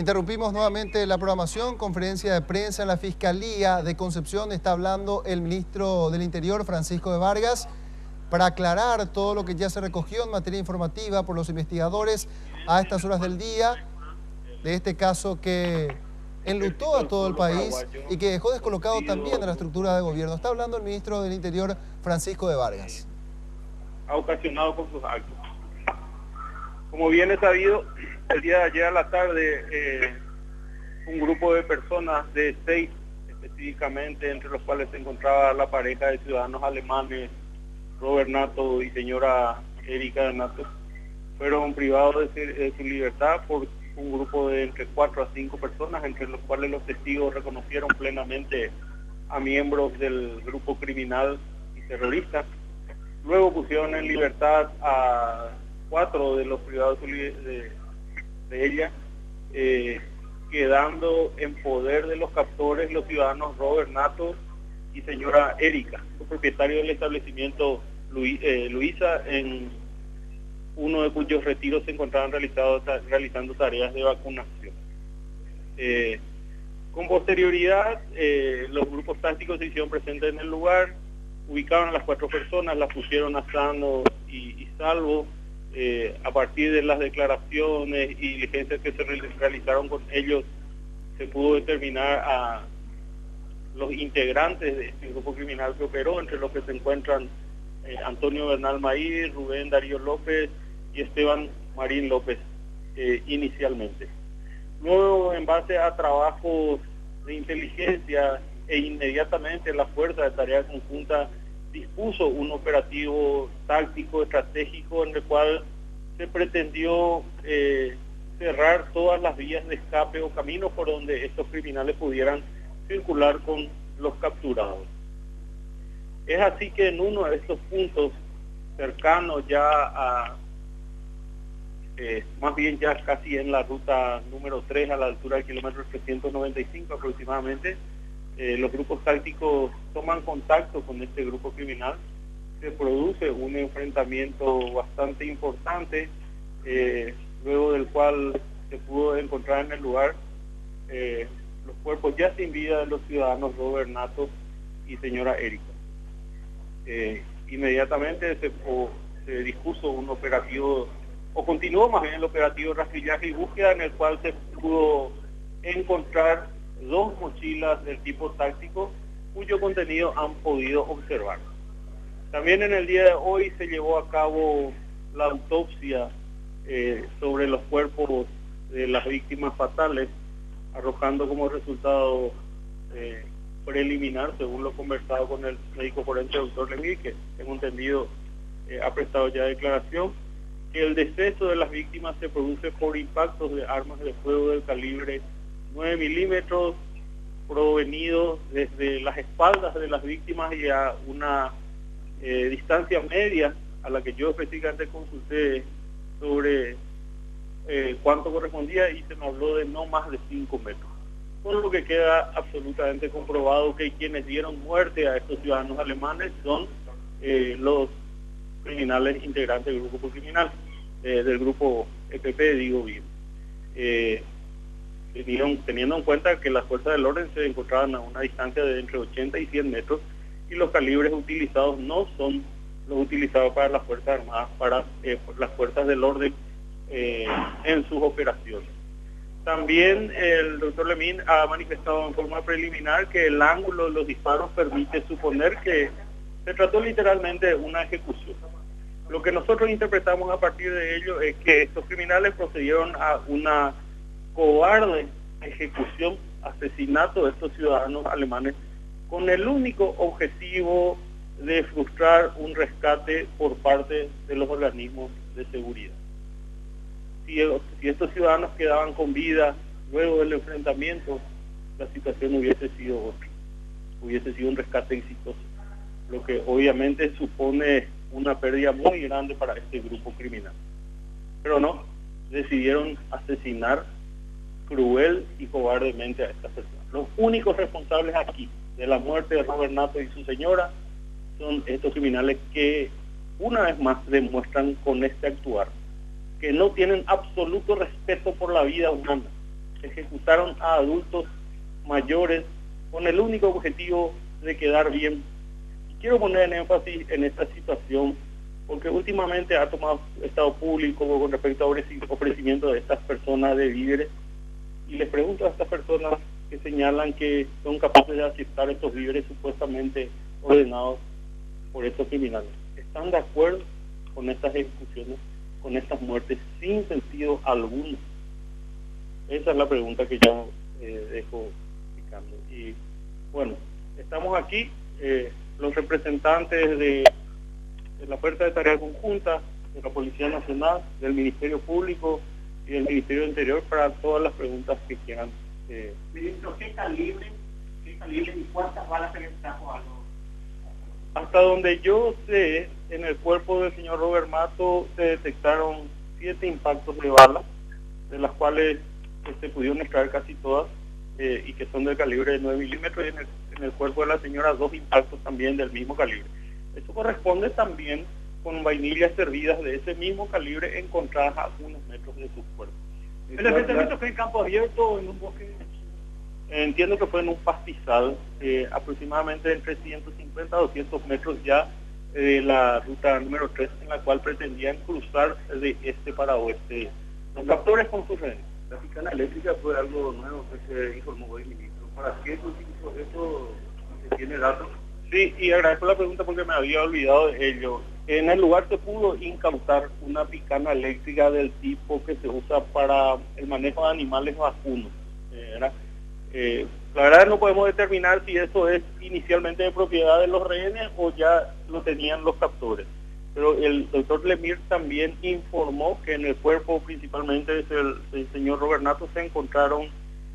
Interrumpimos nuevamente la programación, conferencia de prensa en la Fiscalía de Concepción. Está hablando el ministro del Interior, Francisco de Vargas, para aclarar todo lo que ya se recogió en materia informativa por los investigadores a estas horas del día, de este caso que enlutó a todo el país y que dejó descolocado también a la estructura de gobierno. Está hablando el ministro del Interior, Francisco de Vargas. Ha ocasionado con sus actos. Como bien es sabido, el día de ayer a la tarde, un grupo de personas, de 6 específicamente, entre los cuales se encontraba la pareja de ciudadanos alemanes, Robert Nato y señora Erika Nato, fueron privados de su libertad por un grupo de entre 4 a 5 personas, entre los cuales los testigos reconocieron plenamente a miembros del grupo criminal y terrorista. Luego pusieron en libertad a 4 de los privados de ella, quedando en poder de los captores los ciudadanos Robert Nato y señora Erika, propietario del establecimiento Luisa, en uno de cuyos retiros se encontraban realizando tareas de vacunación. Con posterioridad, los grupos tácticos se hicieron presentes en el lugar, ubicaron a las 4 personas, las pusieron a sano y salvo. A partir de las declaraciones y diligencias que se realizaron con ellos, se pudo determinar a los integrantes de este grupo criminal que operó, entre los que se encuentran Antonio Bernal Maíz, Rubén Darío López y Esteban Marín López inicialmente. Luego, en base a trabajos de inteligencia e inmediatamente la Fuerza de Tarea Conjunta dispuso un operativo táctico estratégico en el cual se pretendió cerrar todas las vías de escape o caminos por donde estos criminales pudieran circular con los capturados. Es así que en uno de estos puntos cercanos ya a, más bien ya casi en la ruta número 3, a la altura del kilómetro 395 aproximadamente, los grupos tácticos toman contacto con este grupo criminal, se produce un enfrentamiento bastante importante, luego del cual se pudo encontrar en el lugar los cuerpos ya sin vida de los ciudadanos Robert Nato y señora Erika. Inmediatamente se dispuso un operativo, o continuó más bien el operativo de rastrillaje y búsqueda, en el cual se pudo encontrar 2 mochilas del tipo táctico cuyo contenido han podido observar. También en el día de hoy se llevó a cabo la autopsia sobre los cuerpos de las víctimas fatales, arrojando como resultado preliminar, según lo conversado con el médico forense doctor Lemí, que tengo entendido ha prestado ya declaración, que el deceso de las víctimas se produce por impactos de armas de fuego del calibre 9 milímetros provenidos desde las espaldas de las víctimas y a una distancia media a la que yo específicamente consulté sobre cuánto correspondía, y se me habló de no más de 5 metros. Por lo que queda absolutamente comprobado que quienes dieron muerte a estos ciudadanos alemanes son los criminales integrantes del grupo criminal, del grupo EPP, digo bien. Teniendo en cuenta que las fuerzas del orden se encontraban a una distancia de entre 80 y 100 metros y los calibres utilizados no son los utilizados para las Fuerzas Armadas, para las fuerzas del orden en sus operaciones. También el doctor Lemín ha manifestado en forma preliminar que el ángulo de los disparos permite suponer que se trató literalmente de una ejecución. Lo que nosotros interpretamos a partir de ello es que estos criminales procedieron a una cobarde ejecución, asesinato de estos ciudadanos alemanes, con el único objetivo de frustrar un rescate por parte de los organismos de seguridad. Si estos ciudadanos quedaban con vida luego del enfrentamiento, la situación hubiese sido otra, hubiese sido un rescate exitoso, lo que obviamente supone una pérdida muy grande para este grupo criminal. Pero no, decidieron asesinar cruel y cobardemente a estas personas. Los únicos responsables aquí de la muerte de Robert Nato y su señora son estos criminales que una vez más demuestran con este actuar que no tienen absoluto respeto por la vida humana, ejecutaron a adultos mayores con el único objetivo de quedar bien. Y quiero poner en énfasis en esta situación porque últimamente ha tomado estado público con respecto a ofrecimiento de estas personas de víveres, y les pregunto a estas personas que señalan que son capaces de aceptar estos víveres supuestamente ordenados por estos criminales. ¿Están de acuerdo con estas ejecuciones, con estas muertes sin sentido alguno? Esa es la pregunta que yo dejo picando. Y bueno, estamos aquí, los representantes de la Fuerza de Tarea Conjunta, de la Policía Nacional, del Ministerio Público y del Ministerio del Interior, para todas las preguntas que quieran. Ministro, ¿qué calibre y cuántas balas se le trajo a los? Hasta donde yo sé, en el cuerpo del señor Robert Mato se detectaron 7 impactos de bala, de las cuales se pudieron extraer casi todas, y que son del calibre de 9 milímetros, y en el cuerpo de la señora 2 impactos también del mismo calibre. Eso corresponde también con vainillas servidas de ese mismo calibre encontradas a unos metros de su cuerpo. ¿El enfrentamiento fue en campo abierto o en un bosque? Entiendo que fue en un pastizal, aproximadamente entre 150 a 200 metros ya de la ruta número 3, en la cual pretendían cruzar de este para oeste los captores con sus rehenes. La picana eléctrica fue algo nuevo que se informó hoy, ministro. ¿Para qué se utilizó esto? ¿Se tiene datos? Sí, y agradezco la pregunta porque me había olvidado de ello. En el lugar se pudo incautar una picana eléctrica del tipo que se usa para el manejo de animales vacunos. La verdad no podemos determinar si eso es inicialmente de propiedad de los rehenes o ya lo tenían los captores. Pero el doctor Lemir también informó que en el cuerpo principalmente del señor Robert Mato se encontraron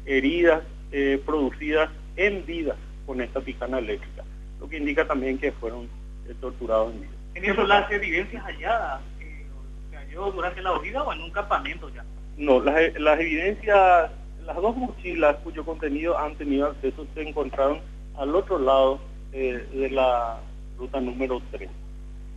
heridas producidas en vida con esta picana eléctrica, lo que indica también que fueron torturados en vida. ¿En eso las evidencias halladas se halló durante la huida o en un campamento ya? No, las evidencias, las 2 mochilas cuyo contenido han tenido acceso se encontraron al otro lado de la ruta número 3.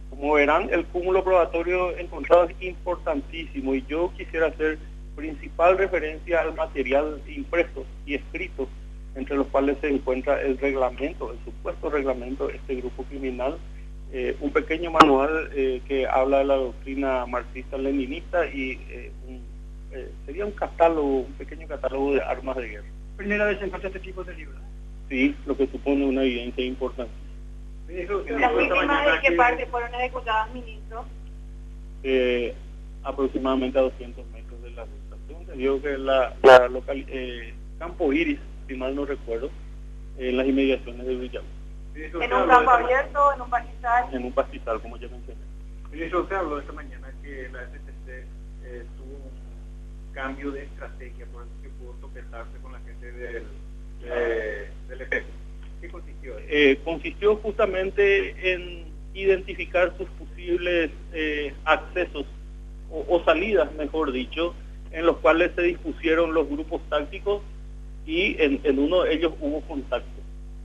Como verán, el cúmulo probatorio encontrado es importantísimo y yo quisiera hacer principal referencia al material impreso y escrito, entre los cuales se encuentra el reglamento, el supuesto reglamento de este grupo criminal, un pequeño manual que habla de la doctrina marxista-leninista y sería un catálogo, un pequeño catálogo de armas de guerra. ¿Primera vez se encuentra este tipo de libros? Sí, lo que supone una evidencia importante. ¿Las víctimas de qué parte fueron ejecutadas, ministro? Aproximadamente a 200 metros de la ruta. Tengo entendido que Campo Iris, si mal no recuerdo, en las inmediaciones de Villagua. ¿En un campo abierto, en un pastizal? En un pastizal, como ya mencioné. Ministro, usted habló esta mañana que la FCC tuvo un cambio de estrategia, por eso que pudo topetarse con la gente del EPEC. ¿Qué consistió? Consistió justamente en identificar sus posibles accesos o salidas, mejor dicho, en los cuales se dispusieron los grupos tácticos y en uno de ellos hubo contacto.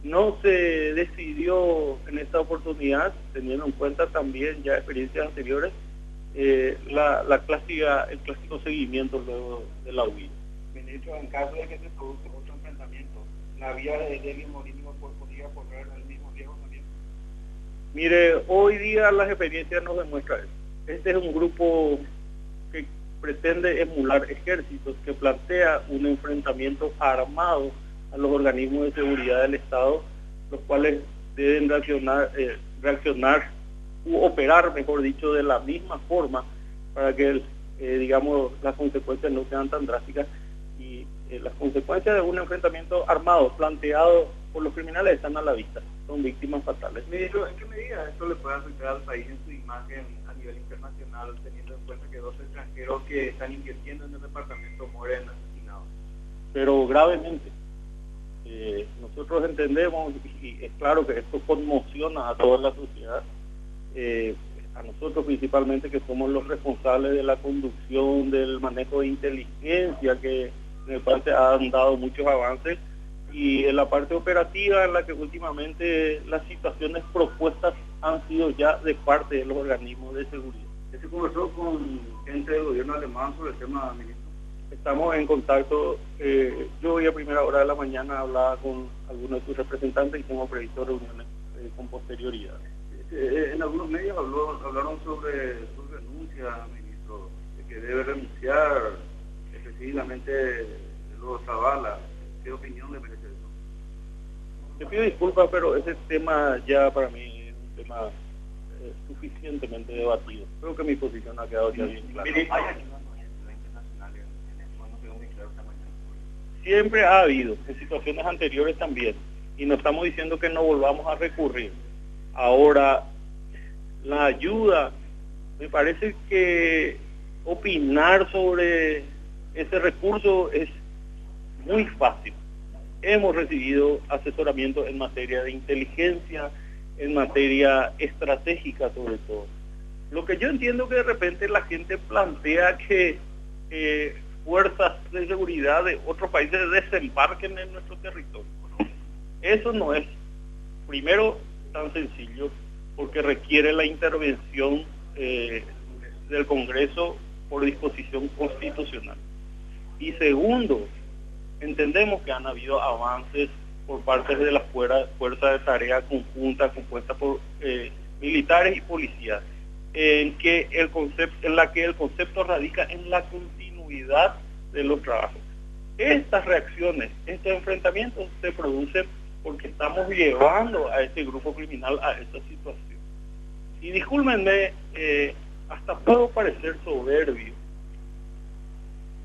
No se decidió en esta oportunidad, teniendo en cuenta también ya experiencias anteriores, el clásico seguimiento luego de la huida. Ministro, en caso de que se produzca otro enfrentamiento, ¿la vía de Delio Morínigo podría correr el mismo riesgo también? Mire, hoy día las experiencias nos demuestran eso. Este es un grupo que pretende emular ejércitos, que plantea un enfrentamiento armado a los organismos de seguridad del Estado, los cuales deben reaccionar u operar, mejor dicho, de la misma forma para que, digamos, las consecuencias no sean tan drásticas y las consecuencias de un enfrentamiento armado planteado por los criminales están a la vista, son víctimas fatales. Ministro, ¿en qué medida esto le puede afectar al país en su imagen a nivel internacional, teniendo en cuenta que 2 extranjeros que están invirtiendo en el departamento mueren asesinados? Pero gravemente. Nosotros entendemos y es claro que esto conmociona a toda la sociedad, a nosotros principalmente que somos los responsables de la conducción, del manejo de inteligencia, que en el cual se han dado muchos avances, y en la parte operativa en la que últimamente las situaciones propuestas han sido ya de parte de los organismos de seguridad. ¿Se conversó con gente del gobierno alemán sobre el tema, ministro? Estamos en contacto. Yo hoy a primera hora de la mañana hablaba con algunos de sus representantes y tengo previsto reuniones con posterioridad. En algunos medios hablaron sobre su renuncia, ministro, de que debe renunciar específicamente los Zavala. ¿Qué opinión le merece eso? Le pido disculpas, pero ese tema ya para mí es un tema suficientemente debatido. Creo que mi posición ha quedado ya bien clara. Siempre ha habido, en situaciones anteriores también, y no estamos diciendo que no volvamos a recurrir. Ahora, la ayuda, me parece que opinar sobre ese recurso es muy fácil. Hemos recibido asesoramiento en materia de inteligencia, en materia estratégica sobre todo. Lo que yo entiendo que de repente la gente plantea que fuerzas de seguridad de otros países desembarquen en nuestro territorio. Eso no es, primero, tan sencillo, porque requiere la intervención del Congreso por disposición constitucional. Y segundo, entendemos que han habido avances por parte de las fuerzas de tarea conjunta compuestas por militares y policías, en la que el concepto radica en la continuidad de los trabajos. Estas reacciones, estos enfrentamientos se producen porque estamos llevando a este grupo criminal a esta situación. Y discúlpenme, hasta puedo parecer soberbio,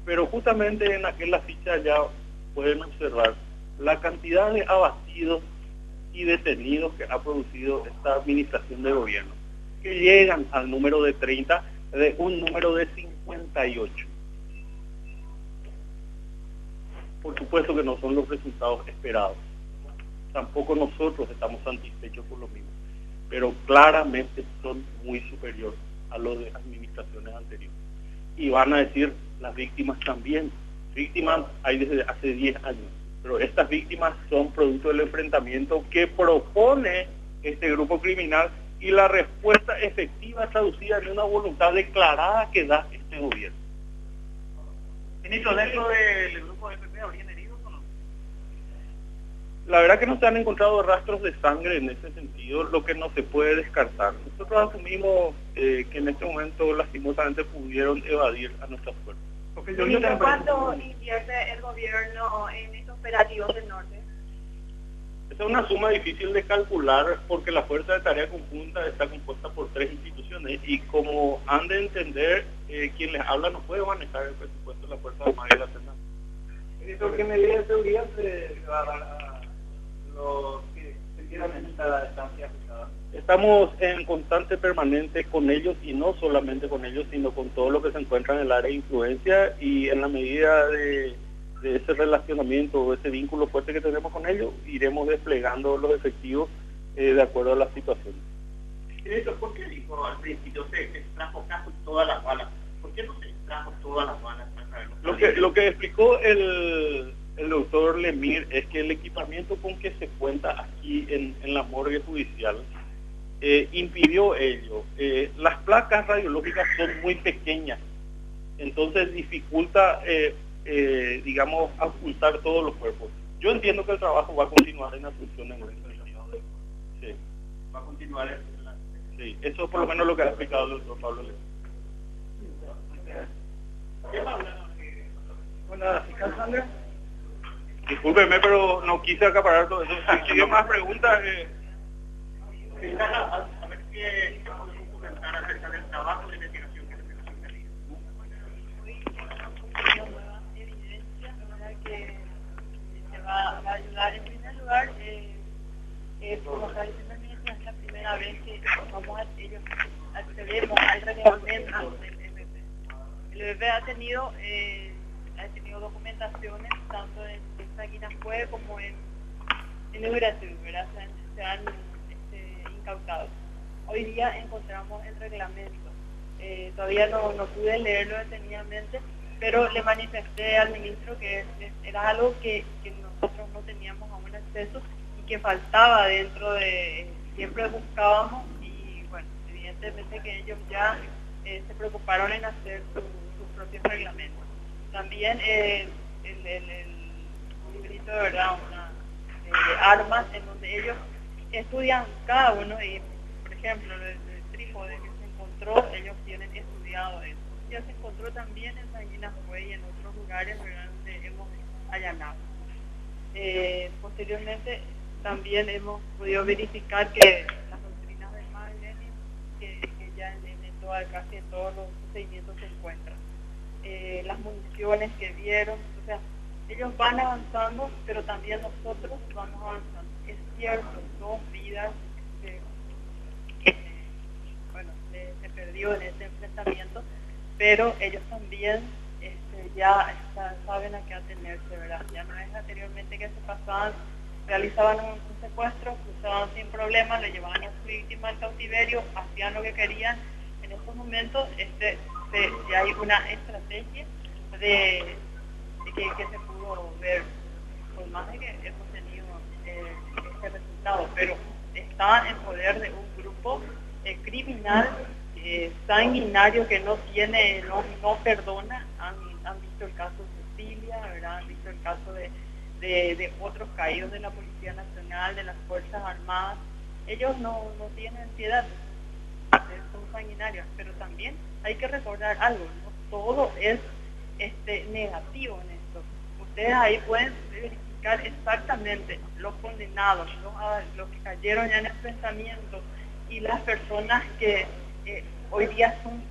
pero justamente en aquella ficha ya pueden observar la cantidad de abatidos y detenidos que ha producido esta administración de gobierno, que llegan al número de 30 de un número de 58. Por supuesto que no son los resultados esperados. Tampoco nosotros estamos satisfechos por lo mismo, pero claramente son muy superiores a los de administraciones anteriores. Y van a decir, las víctimas también. Víctimas hay desde hace 10 años, pero estas víctimas son producto del enfrentamiento que propone este grupo criminal y la respuesta efectiva traducida en una voluntad declarada que da este gobierno. Ministro, ¿dentro del grupo de PP habrían heridos o no? La verdad que no se han encontrado rastros de sangre en ese sentido, lo que no se puede descartar. Nosotros asumimos que en este momento lastimosamente pudieron evadir a nuestras fuerzas. ¿Cuánto invierte el gobierno en estos operativos del norte? Esta es una suma difícil de calcular porque la Fuerza de Tarea Conjunta está compuesta por 3 instituciones y como han de entender, quien les habla no puede manejar el presupuesto de la Fuerza Armada y la Armada. ¿Qué medidas de seguridad se va a dar a los que se quieran en esta estancia afectada? Estamos en constante permanente con ellos y no solamente con ellos, sino con todo lo que se encuentra en el área de influencia y en la medida de ese relacionamiento o ese vínculo fuerte que tenemos con ellos, iremos desplegando los efectivos de acuerdo a la situación. ¿Por qué dijo al principio se extrajo casi todas las balas? ¿Por qué no se extrajo todas las balas? Lo que explicó el doctor Lemir es que el equipamiento con que se cuenta aquí en la morgue judicial impidió ello. Las placas radiológicas son muy pequeñas, entonces dificulta digamos, ocultar todos los cuerpos. Yo entiendo que el trabajo va a continuar en Asunción en ese sentido. Sí. Va a continuar sí, eso es por lo menos lo que ha explicado el doctor Pablo Lemir. ¿Qué más? ¿Con la fiscal Sandra? Discúlpeme, pero no quise acaparar todo eso. Si tiene más preguntas... A ver qué podemos comentar acerca del trabajo de investigación que se realizó en Cali. Nuevas evidencias que se va a ayudar. En primer lugar, como está diciendo el ministro, es la primera vez que ellos accedemos al reglamento del EPP. El EPP ha tenido documentaciones tanto en Saquinascue como en Ugrasur, ¿verdad? Se han incautado. Hoy día encontramos el reglamento. Todavía no pude leerlo detenidamente, pero le manifesté al ministro que era algo que nosotros no teníamos aún acceso y que faltaba dentro de... Siempre buscábamos y bueno, evidentemente que ellos ya se preocuparon en hacer sus propios reglamentos. También el librito de verdad, de armas, en donde ellos estudian cada uno, y por ejemplo, el trípode que se encontró, ellos tienen estudiado eso. Ya se encontró también en San Guinascué y en otros lugares, ¿verdad?, donde hemos allanado. Posteriormente también hemos podido verificar que las doctrinas del Marx Lenin, que ya casi en todos los procedimientos se encuentran. Las municiones que vieron, o sea, ellos van avanzando, pero también nosotros vamos avanzando. Es cierto, 2 vidas se perdió en este enfrentamiento, pero ellos también ya saben a qué atenerse, ¿verdad? Ya no es anteriormente que se pasaban, realizaban un secuestro, cruzaban sin problemas, le llevaban a su víctima al cautiverio, hacían lo que querían. En estos momentos ya hay una estrategia de que se pudo ver, por más de que hemos tenido este resultado, pero estaban en poder de un grupo criminal sanguinario que no perdona. Han visto el caso de Cecilia, ¿verdad? Han visto el caso de otros caídos de la Policía Nacional, de las Fuerzas Armadas. Ellos no tienen piedad, son sanguinarios, pero también hay que recordar algo, no todo es negativo en esto. Ustedes ahí pueden verificar exactamente los condenados, los que cayeron ya en enfrentamiento, y las personas que hoy día son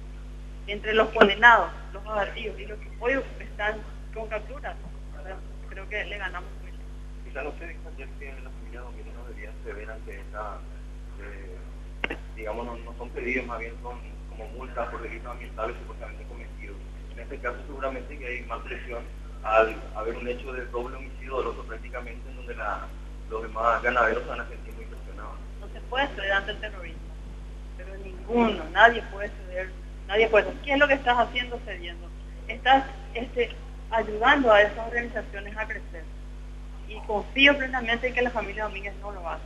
entre los condenados, los abatidos, y los que hoy están con capturas. Creo que le ganamos mucho. Quizá no se dijo ayer que la familia Domínguez no debería ceder ante esta, digamos, no son pedidos, más bien son como multas por delitos ambientales supuestamente cometidos. En este caso seguramente que hay más presión al haber un hecho de doble homicidio doloso prácticamente, en donde los demás ganaderos se van a sentir muy presionados. No se puede ceder ante el terrorismo, pero ninguno, nadie puede ceder. ¿Qué es lo que estás haciendo cediendo? Estás ayudando a esas organizaciones a crecer. Y confío plenamente en que la familia Domínguez no lo hace.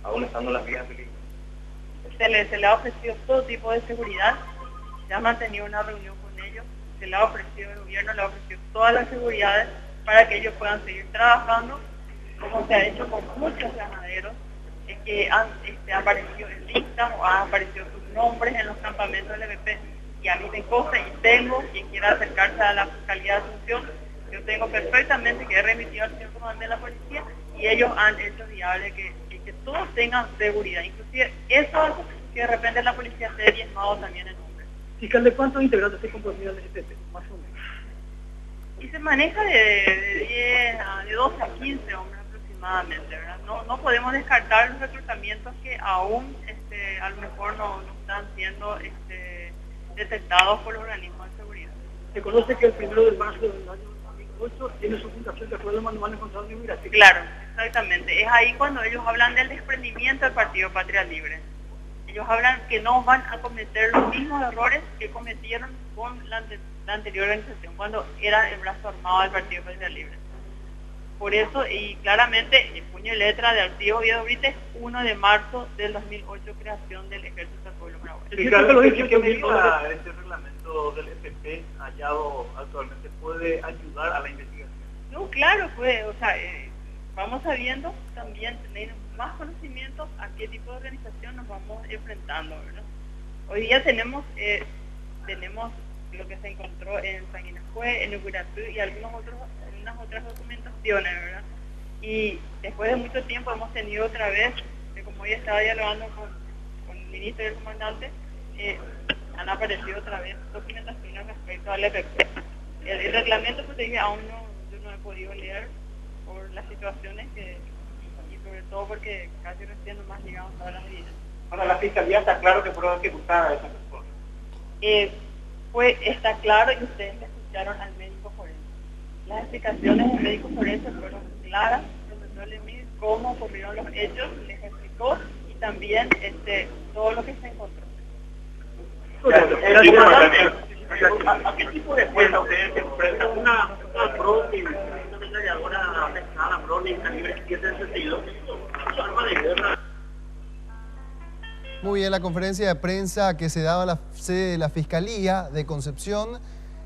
Aún estando las vías de se le ha ofrecido todo tipo de seguridad. Ya ha mantenido una reunión con ellos. Se le ha ofrecido, el gobierno le ha ofrecido todas las seguridades para que ellos puedan seguir trabajando, como se ha hecho con muchos ganaderos que han aparecido en listas o han aparecido sus nombres en los campamentos del EVP. Y a mí me consta, y tengo, quien quiera acercarse a la Fiscalía de Asunción, yo tengo perfectamente que he remitido al señor comandante de la policía, y ellos han hecho viable que todos tengan seguridad. Inclusive eso hace que de repente la policía esté diezmado también en nombre. Fiscal, ¿de cuántos integrantes se comprometió el SPP, más o menos? Y se maneja de 12 a 15 hombres aproximadamente, ¿verdad? No podemos descartar los reclutamientos que aún a lo mejor no están siendo detectados por los organismos de seguridad. Se conoce que el 1 de marzo del año 2008 tiene su fundación de acuerdo al manual encontrado en Migración. Claro, exactamente. Es ahí cuando ellos hablan del desprendimiento del Partido Patria Libre. Ellos hablan que no van a cometer los mismos errores que cometieron con la anterior organización, cuando era el brazo armado del Partido Patria Libre. Por eso, y claramente, el puño y letra de Arturo Oviedo Brites, 1 de marzo del 2008, creación del Ejército del Pueblo Paraguayo. ¿Qué medida este reglamento del FP hallado actualmente puede ayudar a la investigación? No, claro, puede. O sea, vamos sabiendo también, tener más conocimiento a qué tipo de organización nos vamos enfrentando, ¿verdad? Hoy día tenemos lo que se encontró en San Guinascué, en Uguratú y algunas otras documentaciones, ¿verdad? Y después de mucho tiempo hemos tenido otra vez, como hoy estaba dialogando con el ministro y el comandante, han aparecido otra vez documentaciones respecto al EPP. El reglamento, pues te dije, aún yo no he podido leer por las situaciones y sobre todo porque casi recién nomás llegamos a las vidas. Ahora, la Fiscalía está claro que fueron ejecutadas esas personas. Está claro, y ustedes me escucharon al médico forense. Las explicaciones del médico forense fueron claras, el profesor Lemir, cómo ocurrieron los hechos, les explicó, y también todo lo que se encontró. ¿A qué tipo de fuerza ustedes se enfrentan? Una Browning, una ametralladora pesada, Browning calibre 7.62, es arma de guerra. Muy bien, la conferencia de prensa que se daba en la sede de la Fiscalía de Concepción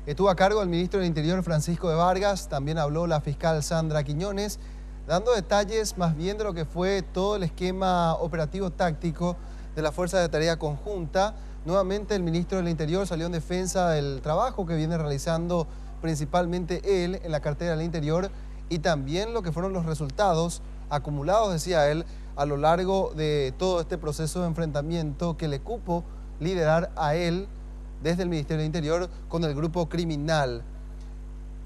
Estuvo a cargo el ministro del Interior Francisco de Vargas, también habló la fiscal Sandra Quiñones, dando detalles más bien de lo que fue todo el esquema operativo táctico de la Fuerza de Tarea Conjunta. Nuevamente el ministro del Interior salió en defensa del trabajo que viene realizando principalmente él en la cartera del Interior y también lo que fueron los resultados acumulados, decía él, a lo largo de todo este proceso de enfrentamiento que le cupo liderar a él desde el Ministerio del Interior con el grupo criminal.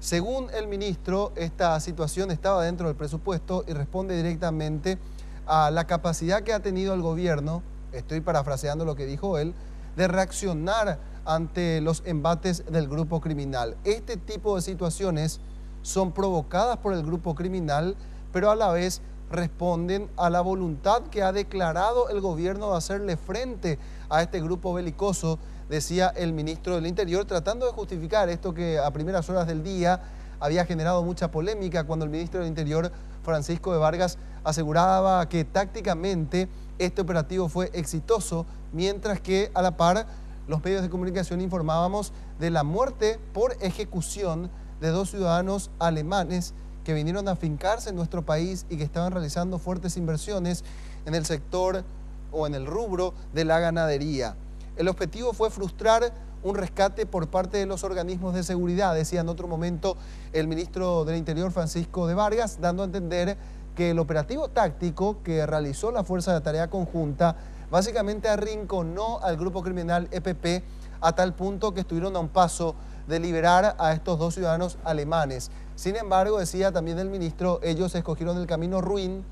Según el ministro, esta situación estaba dentro del presupuesto y responde directamente a la capacidad que ha tenido el gobierno, estoy parafraseando lo que dijo él, de reaccionar ante los embates del grupo criminal. Este tipo de situaciones son provocadas por el grupo criminal, pero a la vez responden a la voluntad que ha declarado el gobierno de hacerle frente a este grupo belicoso, decía el ministro del Interior, tratando de justificar esto que a primeras horas del día había generado mucha polémica cuando el ministro del Interior, Francisco de Vargas, aseguraba que tácticamente este operativo fue exitoso, mientras que a la par los medios de comunicación informábamos de la muerte por ejecución de 2 ciudadanos alemanes que vinieron a afincarse en nuestro país y que estaban realizando fuertes inversiones en el sector o en el rubro de la ganadería. El objetivo fue frustrar un rescate por parte de los organismos de seguridad, decía en otro momento el ministro del Interior Francisco de Vargas, dando a entender que el operativo táctico que realizó la Fuerza de Tarea Conjunta básicamente arrinconó al grupo criminal EPP a tal punto que estuvieron a un paso de liberar a estos 2 ciudadanos alemanes. Sin embargo, decía también el ministro, ellos escogieron el camino ruin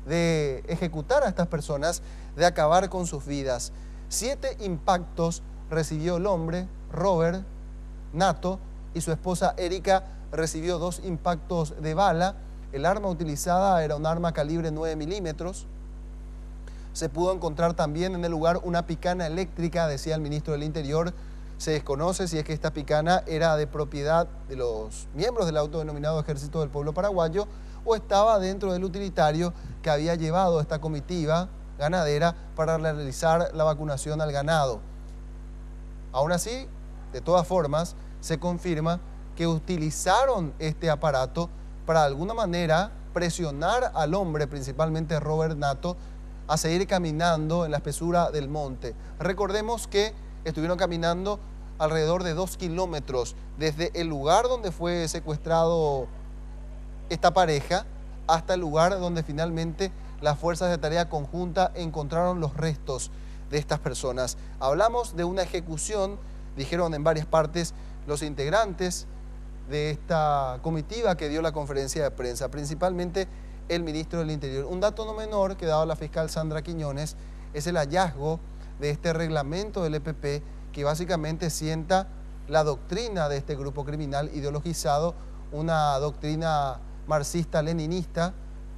de ejecutar a estas personas, de acabar con sus vidas. 7 impactos recibió el hombre, Robert Nato, y su esposa Erika recibió 2 impactos de bala. El arma utilizada era un arma calibre 9 milímetros. Se pudo encontrar también en el lugar una picana eléctrica, decía el ministro del Interior. Se desconoce si es que esta picana era de propiedad de los miembros del autodenominado Ejército del Pueblo Paraguayo o estaba dentro del utilitario que había llevado esta comitiva ganadera para realizar la vacunación al ganado. Aún así, de todas formas, se confirma que utilizaron este aparato para de alguna manera presionar al hombre, principalmente Robert Nato, a seguir caminando en la espesura del monte. Recordemos que estuvieron caminando alrededor de 2 kilómetros desde el lugar donde fue secuestrado esta pareja hasta el lugar donde finalmente las fuerzas de tarea conjunta encontraron los restos de estas personas. Hablamos de una ejecución, dijeron en varias partes los integrantes de esta comitiva que dio la conferencia de prensa, principalmente el ministro del Interior. Un dato no menor que daba la fiscal Sandra Quiñones es el hallazgo de este reglamento del EPP que básicamente sienta la doctrina de este grupo criminal ideologizado, una doctrina marxista-leninista,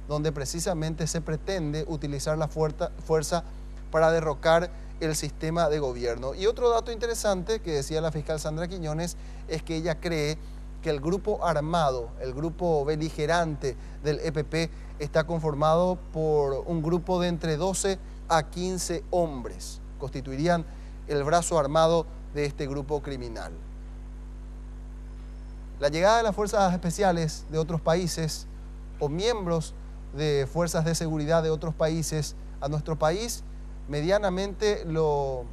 donde precisamente se pretende utilizar la fuerza para derrocar el sistema de gobierno. Y otro dato interesante que decía la fiscal Sandra Quiñones es que ella cree que el grupo armado, el grupo beligerante del EPP está conformado por un grupo de entre 12 a 15 hombres. Constituirían el brazo armado de este grupo criminal. La llegada de las fuerzas especiales de otros países o miembros de fuerzas de seguridad de otros países a nuestro país, medianamente lo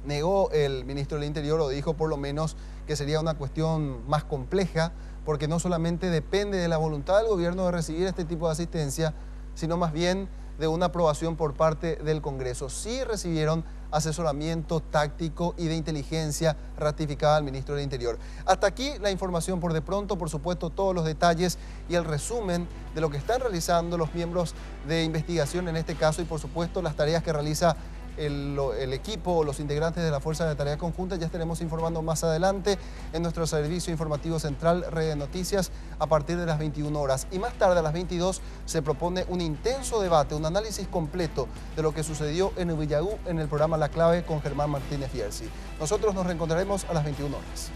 negó el ministro del Interior, o dijo por lo menos que sería una cuestión más compleja, porque no solamente depende de la voluntad del gobierno de recibir este tipo de asistencia, sino más bien de una aprobación por parte del Congreso. Sí recibieron asesoramiento táctico y de inteligencia ratificada al ministro del Interior. Hasta aquí la información por de pronto, por supuesto todos los detalles y el resumen de lo que están realizando los miembros de investigación en este caso y por supuesto las tareas que realiza el equipo o los integrantes de la Fuerza de Tarea Conjunta. Ya estaremos informando más adelante en nuestro servicio informativo central Red de Noticias a partir de las 21 horas. Y más tarde a las 22 se propone un intenso debate, un análisis completo de lo que sucedió en Ubillaú en el programa La Clave con Germán Martínez Fierzi. Nosotros nos reencontraremos a las 21 horas.